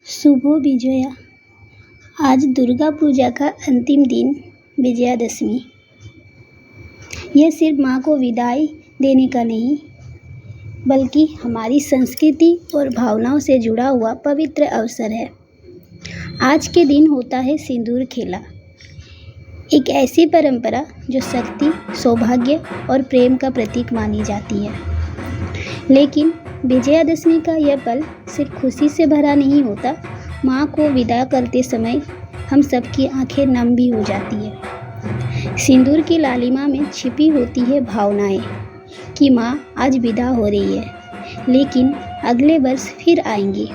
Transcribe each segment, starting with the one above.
शुभ विजया। आज दुर्गा पूजा का अंतिम दिन विजयादशमी। यह सिर्फ माँ को विदाई देने का नहीं, बल्कि हमारी संस्कृति और भावनाओं से जुड़ा हुआ पवित्र अवसर है। आज के दिन होता है सिंदूर खेला, एक ऐसी परंपरा जो शक्ति, सौभाग्य और प्रेम का प्रतीक मानी जाती है। लेकिन विजयादशमी का यह पल सिर्फ खुशी से भरा नहीं होता। माँ को विदा करते समय हम सबकी आंखें नम भी हो जाती है। सिंदूर की लालिमा में छिपी होती है भावनाएं कि माँ आज विदा हो रही है, लेकिन अगले वर्ष फिर आएंगी।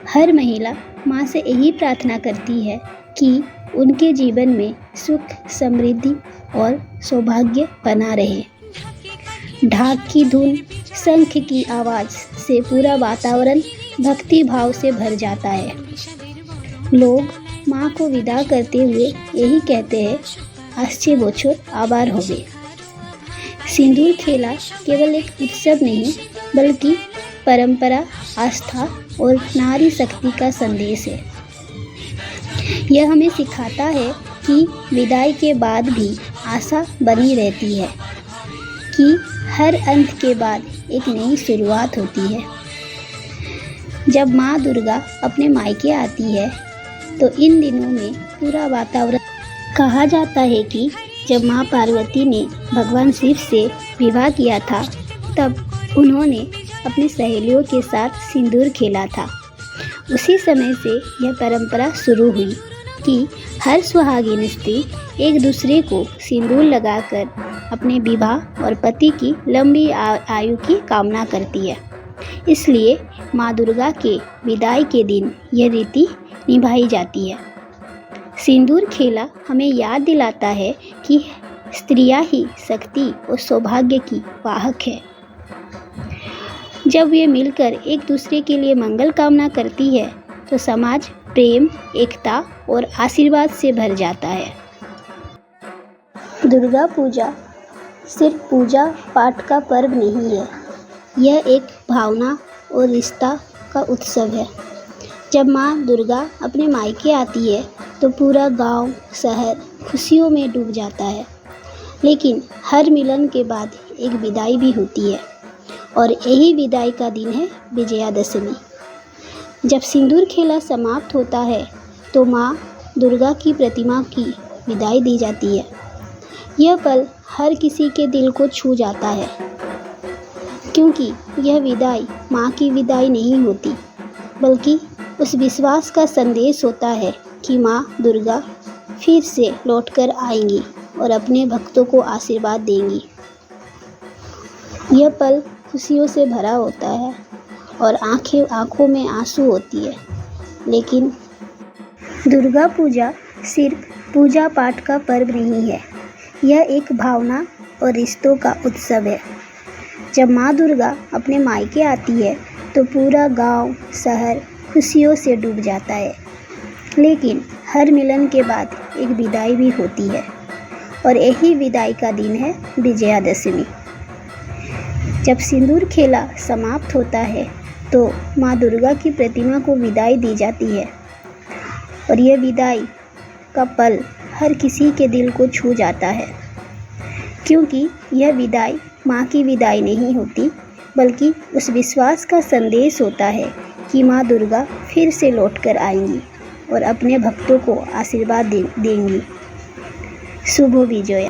हर महिला माँ से यही प्रार्थना करती है कि उनके जीवन में सुख, समृद्धि और सौभाग्य बना रहे। ढाक की धुन, शंख की आवाज़ से पूरा वातावरण भक्ति भाव से भर जाता है। लोग माँ को विदा करते हुए यही कहते हैं, आजचे बोछर आभार होबे। सिंदूर खेला केवल एक उत्सव नहीं, बल्कि परंपरा, आस्था और नारी शक्ति का संदेश है। यह हमें सिखाता है कि विदाई के बाद भी आशा बनी रहती है, कि हर अंत के बाद एक नई शुरुआत होती है। जब माँ दुर्गा अपने मायके आती है तो इन दिनों में पूरा वातावरण, कहा जाता है कि जब माँ पार्वती ने भगवान शिव से विवाह किया था, तब उन्होंने अपनी सहेलियों के साथ सिंदूर खेला था। उसी समय से यह परंपरा शुरू हुई कि हर सुहागिन स्त्री एक दूसरे को सिंदूर लगाकर अपने विवाह और पति की लंबी आयु की कामना करती है। इसलिए माँ दुर्गा के विदाई के दिन यह रीति निभाई जाती है। सिंदूर खेला हमें याद दिलाता है कि स्त्रियां ही शक्ति और सौभाग्य की वाहक है। जब वे मिलकर एक दूसरे के लिए मंगल कामना करती है तो समाज प्रेम, एकता और आशीर्वाद से भर जाता है। दुर्गा पूजा सिर्फ पूजा पाठ का पर्व नहीं है, यह एक भावना और रिश्ता का उत्सव है। जब माँ दुर्गा अपने मायके आती है तो पूरा गांव, शहर खुशियों में डूब जाता है। लेकिन हर मिलन के बाद एक विदाई भी होती है, और यही विदाई का दिन है विजयादशमी। जब सिंदूर खेला समाप्त होता है तो माँ दुर्गा की प्रतिमा की विदाई दी जाती है। यह पल हर किसी के दिल को छू जाता है, क्योंकि यह विदाई माँ की विदाई नहीं होती, बल्कि उस विश्वास का संदेश होता है कि माँ दुर्गा फिर से लौटकर आएंगी और अपने भक्तों को आशीर्वाद देंगी। यह पल खुशियों से भरा होता है और आँखों में आंसू होती है। लेकिन दुर्गा पूजा सिर्फ पूजा पाठ का पर्व नहीं है, यह एक भावना और रिश्तों का उत्सव है। जब माँ दुर्गा अपने मायके आती है तो पूरा गांव, शहर खुशियों से डूब जाता है। लेकिन हर मिलन के बाद एक विदाई भी होती है, और यही विदाई का दिन है विजयादशमी। जब सिंदूर खेला समाप्त होता है तो माँ दुर्गा की प्रतिमा को विदाई दी जाती है, और यह विदाई का पल हर किसी के दिल को छू जाता है, क्योंकि यह विदाई माँ की विदाई नहीं होती, बल्कि उस विश्वास का संदेश होता है कि माँ दुर्गा फिर से लौटकर आएंगी और अपने भक्तों को आशीर्वाद देंगी। शुभ विजया।